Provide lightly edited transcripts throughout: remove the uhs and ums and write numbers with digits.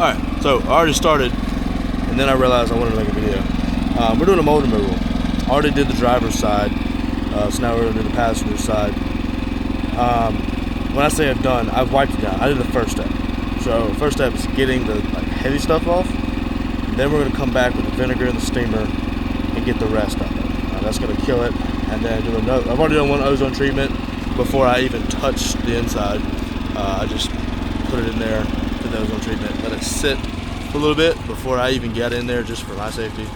Alright, so I already started, and then I realized I wanted to make a video. We're doing a mold removal. I already did the driver's side, so now we're going to do the passenger side. When I say I've wiped it down. I did the first step. So the first step is getting the heavy stuff off. Then we're going to come back with the vinegar and the steamer and get the rest of it. That's going to kill it. And then do another. I've already done one ozone treatment before I even touched the inside. I just put it in there, did the ozone treatment, let it sit for a little bit before I even get in there, just for my safety.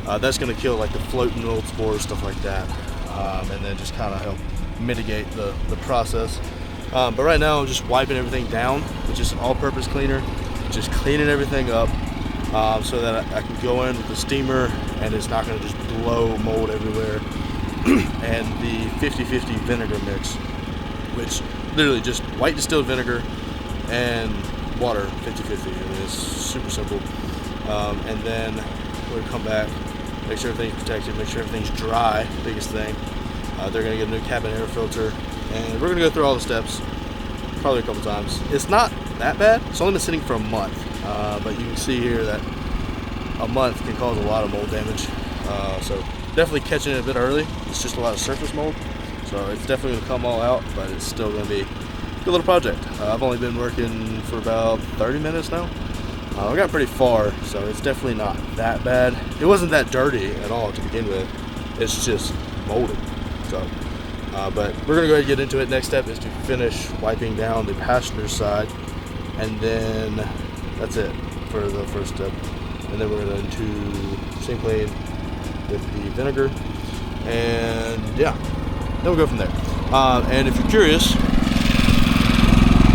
That's going to kill like the floating mold spores, stuff like that, and then just kind of help mitigate the process. But right now I'm just wiping everything down with just an all-purpose cleaner, just cleaning everything up so that I can go in with the steamer and it's not going to just blow mold everywhere. And the 50-50 vinegar mix, which literally just white distilled vinegar and water 50-50. I mean, it's super simple. And then we're going to come back, make sure everything's protected, make sure everything's dry, biggest thing. They're going to get a new cabin air filter, and we're going to go through all the steps probably a couple times. It's not that bad. It's only been sitting for a month, but you can see here that a month can cause a lot of mold damage. So definitely catching it a bit early. It's just a lot of surface mold, so it's definitely going to come all out, but it's still going to be a good little project. I've only been working for about 30 minutes now. I got pretty far, so it's definitely not that bad. It wasn't that dirty at all to begin with. It's just molded. So, but we're going to go ahead and get into it. Next step is to finish wiping down the passenger side, and then that's it for the first step. And then we're going to steam clean with the vinegar, and yeah, then we'll go from there. And if you're curious,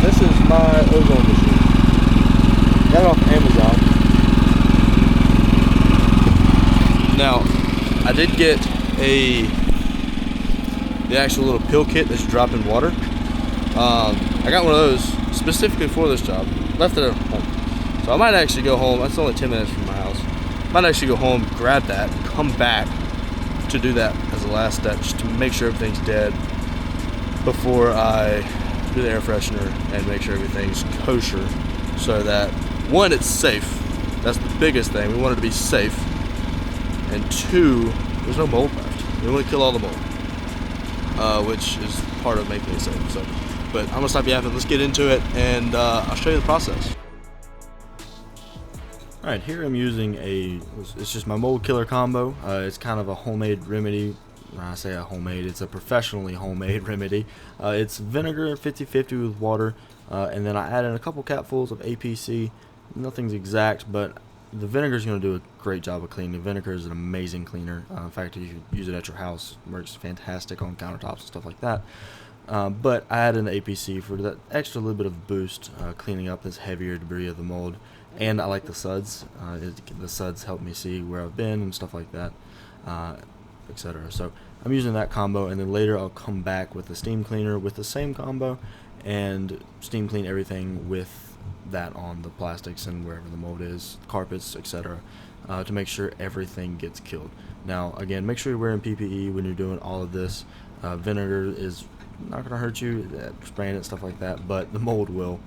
this is my ozone machine. Got it off Amazon. Now, I did get the actual little pill kit that's dropped in water. I got one of those specifically for this job. Left it at home. So I might actually go home. That's only 10 minutes from my house. Might actually go home, grab that, and come back to do that as the last step, just to make sure everything's dead before I do the air freshener and make sure everything's kosher, so that one, it's safe. That's the biggest thing. We want it to be safe. And two, there's no mold left. We want to kill all the mold, which is part of making it safe. So, but I'm gonna stop yapping. Let's get into it, and I'll show you the process. All right, here I'm using it's just my mold killer combo. It's kind of a homemade remedy. When I say a homemade, it's a professionally homemade remedy. It's vinegar 50-50 with water, and then I add in a couple capfuls of APC. Nothing's exact, but the vinegar is going to do a great job of cleaning. Vinegar is an amazing cleaner. In fact, you should use it at your house. It works fantastic on countertops and stuff like that. But I add in the APC for that extra little bit of boost, cleaning up this heavier debris of the mold. And I like the suds. The suds help me see where I've been and stuff like that, etc. So I'm using that combo, and then later I'll come back with the steam cleaner with the same combo and steam clean everything with that on the plastics and wherever the mold is, carpets, etc., to make sure everything gets killed. Now, again, make sure you're wearing PPE when you're doing all of this. Vinegar is not going to hurt you, spraying it, stuff like that, but the mold will.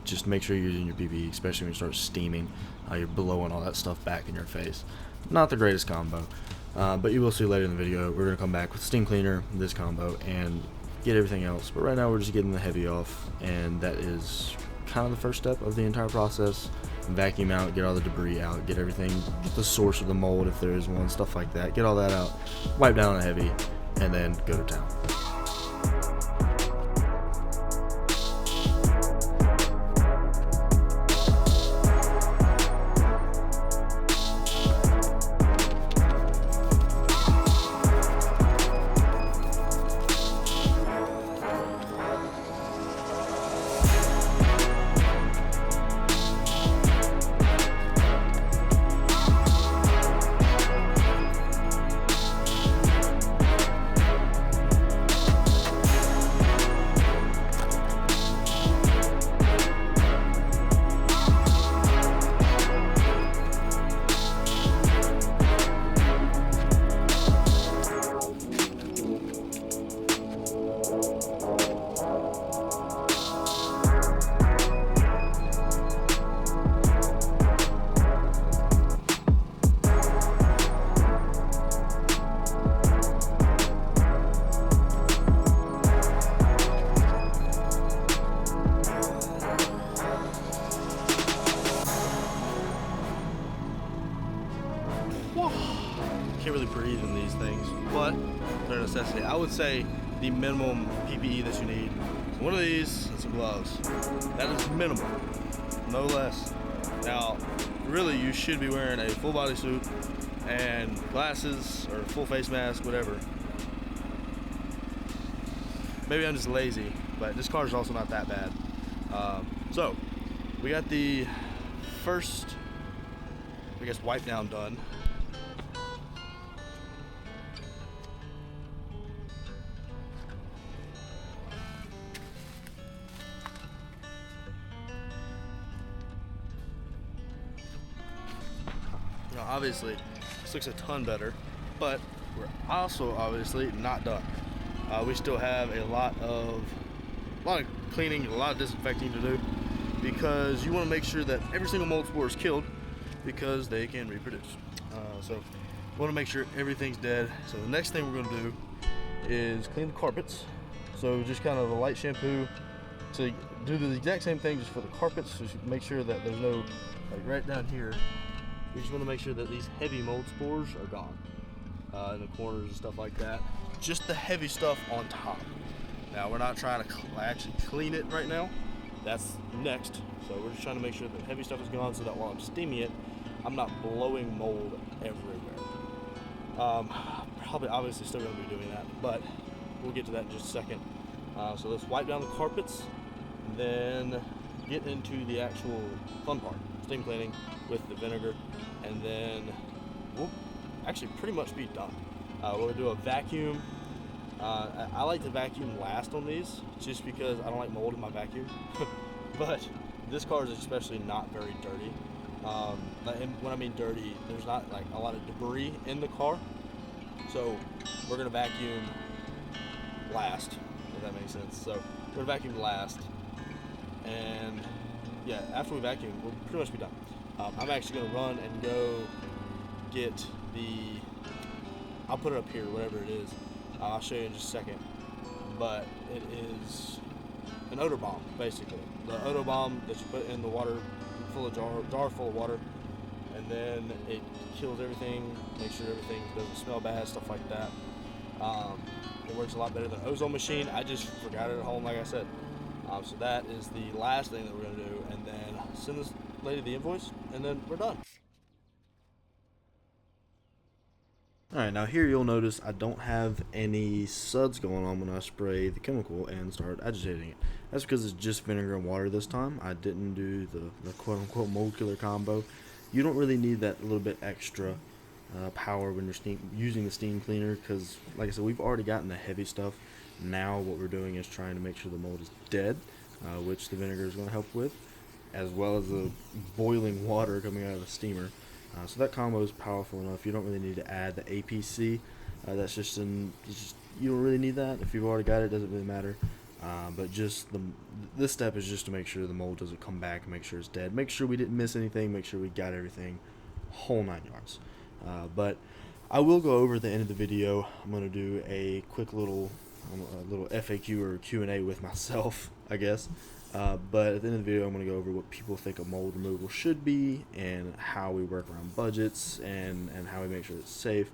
Just make sure you're using your PPE, especially when you start steaming. You're blowing all that stuff back in your face. Not the greatest combo, but you will see later in the video. We're going to come back with steam cleaner, this combo, and get everything else. But right now we're just getting the heavy off, and that is kind of the first step of the entire process. Vacuum out, get all the debris out, get everything, get the source of the mold if there is one, stuff like that. Get all that out, wipe down the heavy, and then go to town. breathe in these things, but they're a necessity. I would say the minimum PPE that you need is one of these and some gloves. That is minimum, no less. Now, really, you should be wearing a full body suit and glasses or full face mask, whatever. Maybe I'm just lazy, but this car is also not that bad. So, we got the first, I guess, wipe down done. Now, obviously, this looks a ton better, but we're also obviously not done. We still have a lot of cleaning, a lot of disinfecting to do, because you want to make sure that every single mold spore is killed, because they can reproduce. So we want to make sure everything's dead. So the next thing we're going to do is clean the carpets. So just kind of a light shampoo to do the exact same thing just for the carpets. Just make sure that there's no, like right down here, we just want to make sure that these heavy mold spores are gone in the corners and stuff like that. Just the heavy stuff on top. Now we're not trying to actually clean it right now. That's next. So we're just trying to make sure that heavy stuff is gone so that while I'm steaming it, I'm not blowing mold everywhere. Probably obviously still going to be doing that, but we'll get to that in just a second. So let's wipe down the carpets, and then get into the actual fun part, steam cleaning with the vinegar, and then we'll actually pretty much be done. We'll do a vacuum. I like to vacuum last on these, just because I don't like mold in my vacuum. But this car is especially not very dirty. And when I mean dirty, there's not like a lot of debris in the car. So we're gonna vacuum last, if that makes sense. So we're gonna vacuum last, and yeah, after we vacuum, we'll pretty much be done. I'm actually gonna run and go get the, I'll put it up here, whatever it is. I'll show you in just a second. But it is an odor bomb, basically. The odor bomb that you put in the water, full of jar full of water, and then it kills everything, makes sure everything doesn't smell bad, stuff like that. It works a lot better than an ozone machine. I just forgot it at home, like I said. So that is the last thing that we're gonna do, and then send this lady the invoice, and then we're done. Alright, now here you'll notice I don't have any suds going on when I spray the chemical and start agitating it. That's because it's just vinegar and water this time. I didn't do the quote-unquote mold killer combo. You don't really need that little bit extra power when you're using the steam cleaner, because like I said, we've already gotten the heavy stuff. Now what we're doing is trying to make sure the mold is dead, which the vinegar is going to help with, as well as the boiling water coming out of the steamer. So that combo is powerful enough. You don't really need to add the APC. That's just you don't really need that. If you've already got it, it doesn't really matter. But just this step is just to make sure the mold doesn't come back and make sure it's dead. Make sure we didn't miss anything. Make sure we got everything, whole 9 yards. But I will go over at the end of the video. I'm going to do a quick little FAQ or Q&A with myself, I guess. But at the end of the video, I'm going to go over what people think a mold removal should be, and how we work around budgets, and how we make sure it's safe,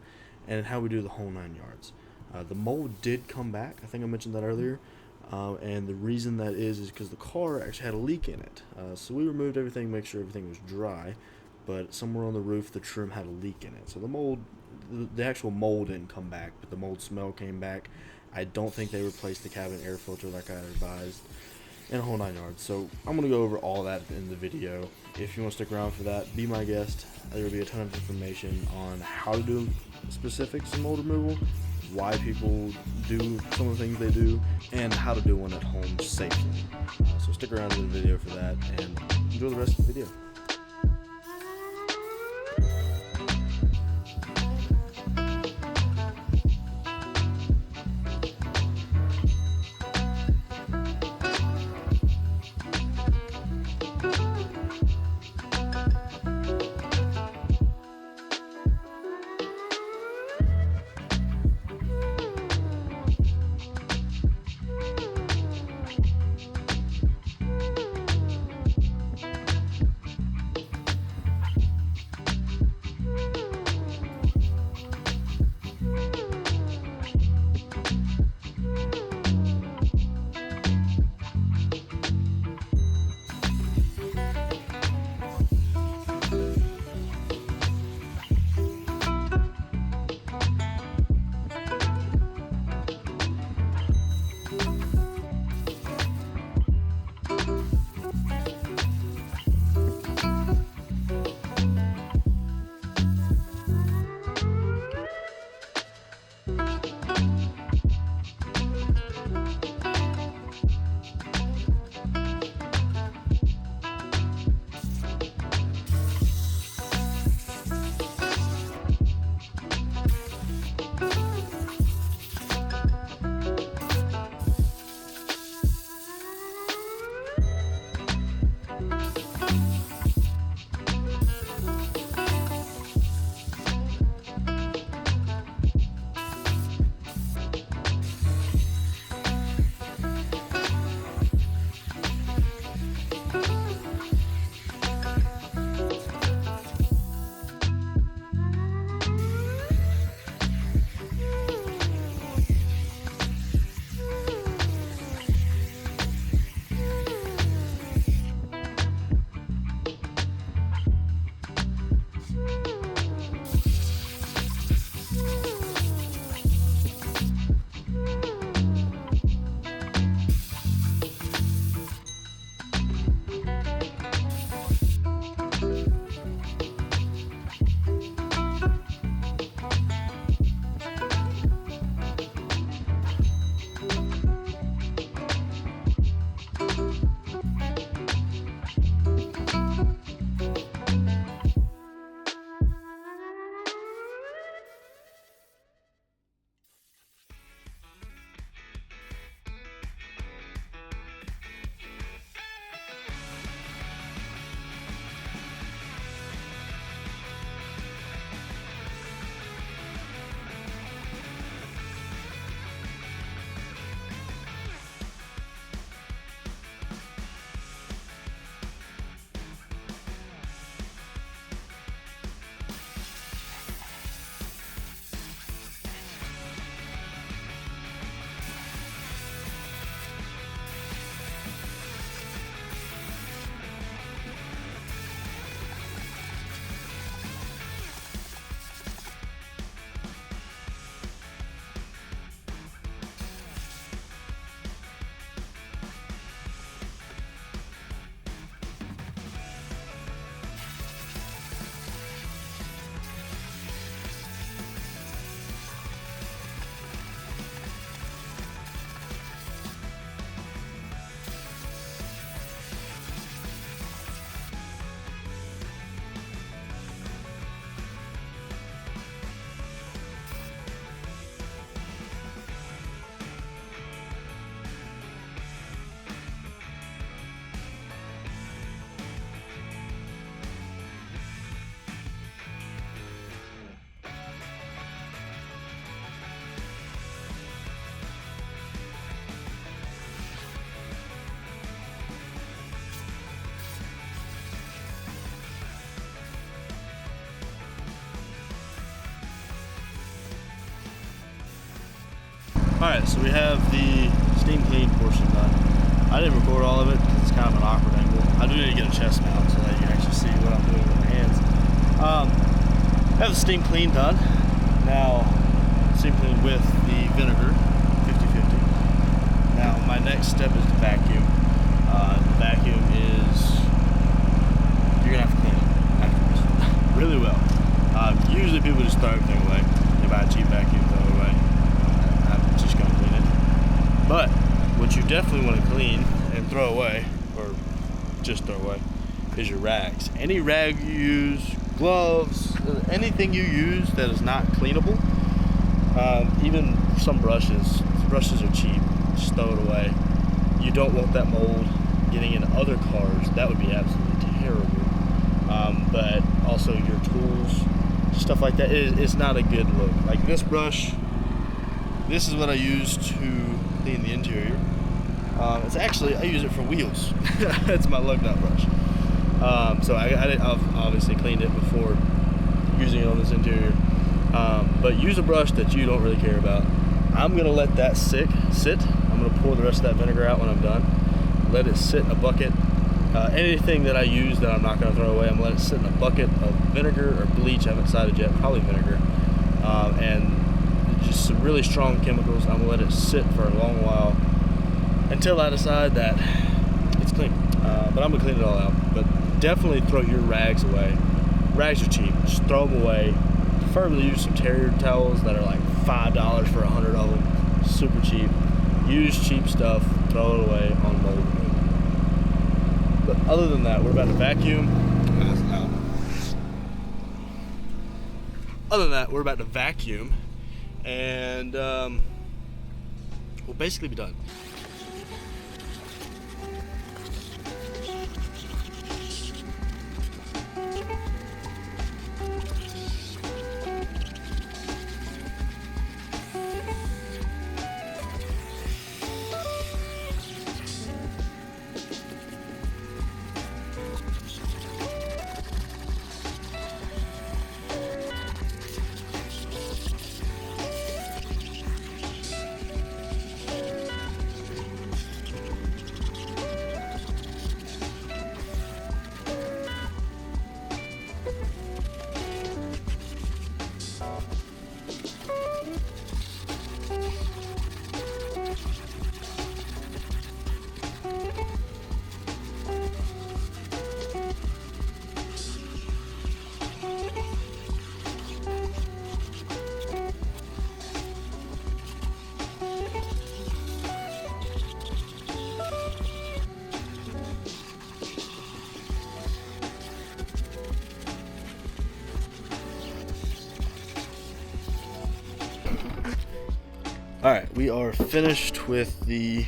and how we do the whole 9 yards. The mold did come back. I think I mentioned that earlier. And the reason that is because the car actually had a leak in it. So we removed everything, make sure everything was dry, but somewhere on the roof the trim had a leak in it. So the mold, the actual mold didn't come back, but the mold smell came back. I don't think they replaced the cabin air filter like I advised, and a whole 9 yards. So I'm going to go over all that in the video. If you want to stick around for that, be my guest. There will be a ton of information on how to do specifics in mold removal, why people do some of the things they do, and how to do one at home safely. So stick around in the video for that, and enjoy the rest of the video. Alright, so we have the steam clean portion done. I didn't record all of it because it's kind of an awkward angle. I do need to get a chest mount so that you can actually see what I'm doing with my hands. I have the steam clean done. Now, steam clean with the vinegar, 50/50. Now, my next step is to vacuum. The vacuum is, you're going to have to clean it afterwards really well. Usually people just throw everything away. They buy a cheap vacuum, throw it away. I'm just going to clean it. But what you definitely want to clean and throw away, or just throw away, is your rags. Any rag you use, gloves, anything you use that is not cleanable. Even some brushes. Brushes are cheap. Just throw it away. You don't want that mold getting in other cars. That would be absolutely terrible. But also your tools, stuff like that. It's not a good look. Like this brush, this is what I use to clean the interior. It's actually, I use it for wheels. It's my lug nut brush. So I've obviously cleaned it before using it on this interior. But use a brush that you don't really care about. I'm gonna let that sit. I'm gonna pour the rest of that vinegar out when I'm done. Let it sit in a bucket. Anything that I use that I'm not gonna throw away, I'm gonna let it sit in a bucket of vinegar or bleach. I haven't decided yet, probably vinegar. And just some really strong chemicals. I'm gonna let it sit for a long while until I decide that it's clean. But I'm gonna clean it all out. But definitely throw your rags away. Rags are cheap, just throw them away. Preferably use some terrier towels that are like $5 for 100 of them. Super cheap. Use cheap stuff, throw it away on mold removal. But other than that, we're about to vacuum. Other than that, we're about to vacuum, and we'll basically be done. Alright, we are finished with the,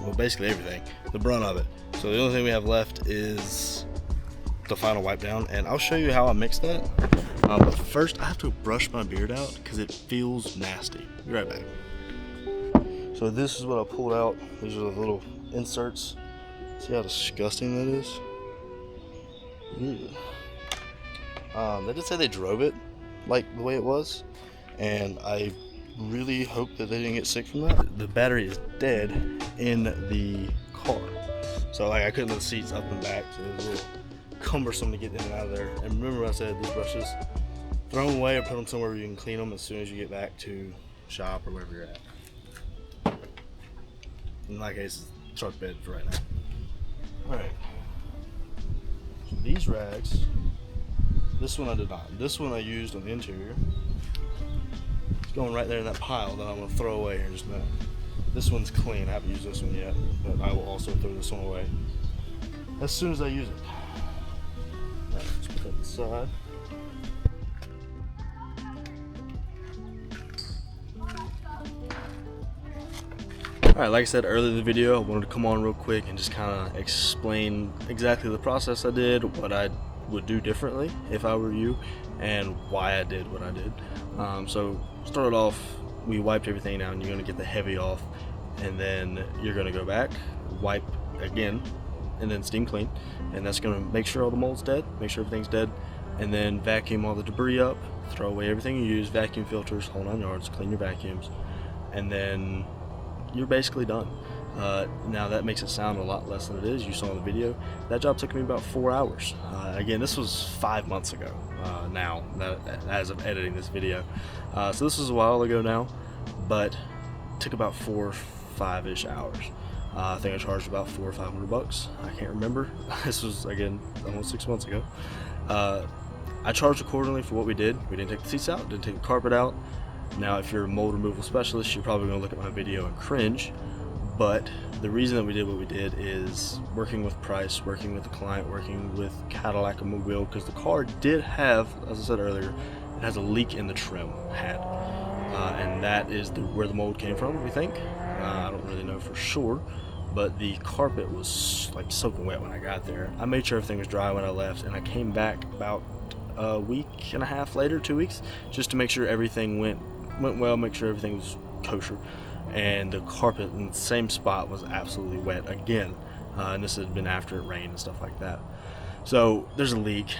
well, basically everything, the brunt of it. So the only thing we have left is the final wipe down, and I'll show you how I mix that. But first, I have to brush my beard out because it feels nasty. Be right back. So this is what I pulled out. These are the little inserts. See how disgusting that is? Ew. They did say they drove it like the way it was, and I really hope that they didn't get sick from that. The battery is dead in the car, so like I couldn't move the seats up and back, so it was a little cumbersome to get in and out of there. And remember, I said these brushes, throw them away or put them somewhere where you can clean them as soon as you get back to shop or wherever you're at. In my case, it's truck bed for right now. All right, so these rags, this one I did not. This one I used on the interior. Going right there in that pile that I'm going to throw away here in just a minute. This one's clean. I haven't used this one yet, but I will also throw this one away as soon as I use it. Alright, let's put that aside. Alright, like I said earlier in the video, I wanted to come on real quick and just kind of explain exactly the process I did, what I would do differently if I were you, and why I did what I did. So started off, we wiped everything down. You're gonna get the heavy off, and then you're gonna go back, wipe again, and then steam clean, and that's gonna make sure all the mold's dead, make sure everything's dead, and then vacuum all the debris up, throw away everything you use, vacuum filters, whole 9 yards, clean your vacuums, and then you're basically done. Now that makes it sound a lot less than it is. You saw in the video, that job took me about 4 hours. Again, this was 5 months ago now, as of editing this video. So this was a while ago now, but took about 4 or 5-ish hours. I think I charged about $400 or $500. I can't remember. This was, again, almost 6 months ago. I charged accordingly for what we did. We didn't take the seats out, didn't take the carpet out. Now, if you're a mold removal specialist, you're probably going to look at my video and cringe. But the reason that we did what we did is working with price, working with the client, working with Cadillac and Mobile, because the car did have, as I said earlier, it has a leak in the trim head. And that is where the mold came from, we think. I don't really know for sure, but the carpet was like soaking wet when I got there. I made sure everything was dry when I left, and I came back about a week and a half later, 2 weeks, just to make sure everything went well, make sure everything was kosher. And the carpet in the same spot was absolutely wet again, and this had been after it rained and stuff like that. So there's a leak,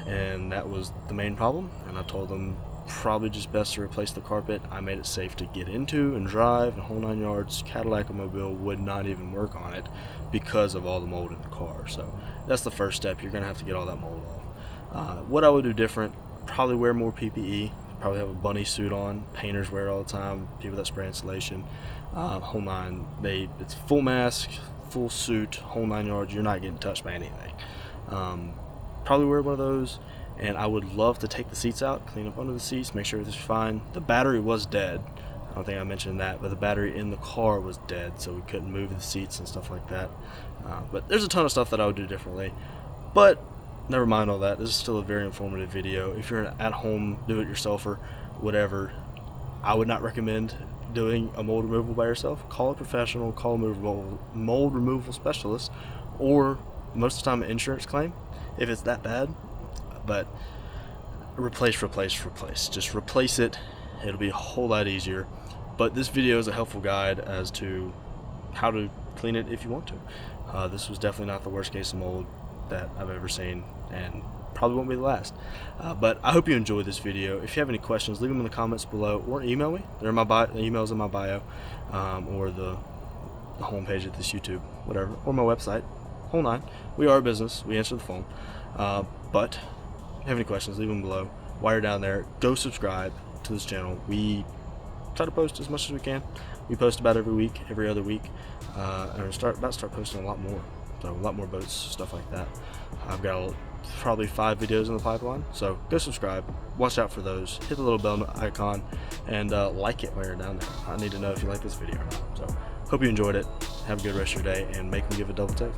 and that was the main problem, and I told them probably just best to replace the carpet. I made it safe to get into and drive and whole 9 yards. Cadillac and Mobile would not even work on it because of all the mold in the car. So that's the first step. You're gonna have to get all that mold off. What I would do different, probably wear more PPE, probably have a bunny suit on. Painters wear it all the time, people that spray insulation, whole 9. It's full mask, full suit, whole 9 yards. You're not getting touched by anything. Probably wear one of those. And I would love to take the seats out, clean up under the seats, make sure everything's fine. The battery was dead. I don't think I mentioned that, but the battery in the car was dead, so we couldn't move the seats and stuff like that. But there's a ton of stuff that I would do differently. But never mind all that. This is still a very informative video. If you're an at-home do-it-yourselfer, whatever, I would not recommend doing a mold removal by yourself. Call a professional, call a mold removal specialist, or most of the time an insurance claim if it's that bad. But replace. Just replace it. It'll be a whole lot easier. But this video is a helpful guide as to how to clean it if you want to. This was definitely not the worst case of mold that I've ever seen, and probably won't be the last. But I hope you enjoyed this video. If you have any questions, leave them in the comments below, or email me. They're in my bio, the email's in my bio, or the homepage of this YouTube, whatever, or my website, whole 9. We are a business. We answer the phone. But if you have any questions, leave them below. While you're down there, go subscribe to this channel. We try to post as much as we can. We post about every week, every other week, and we're about to start posting a lot more. So a lot more boats, stuff like that. I've got probably 5 videos in the pipeline, so go subscribe. Watch out for those. Hit the little bell icon and like it while you're down there. I need to know if you like this video or not. So hope you enjoyed it. Have a good rest of your day, and make them give a double take.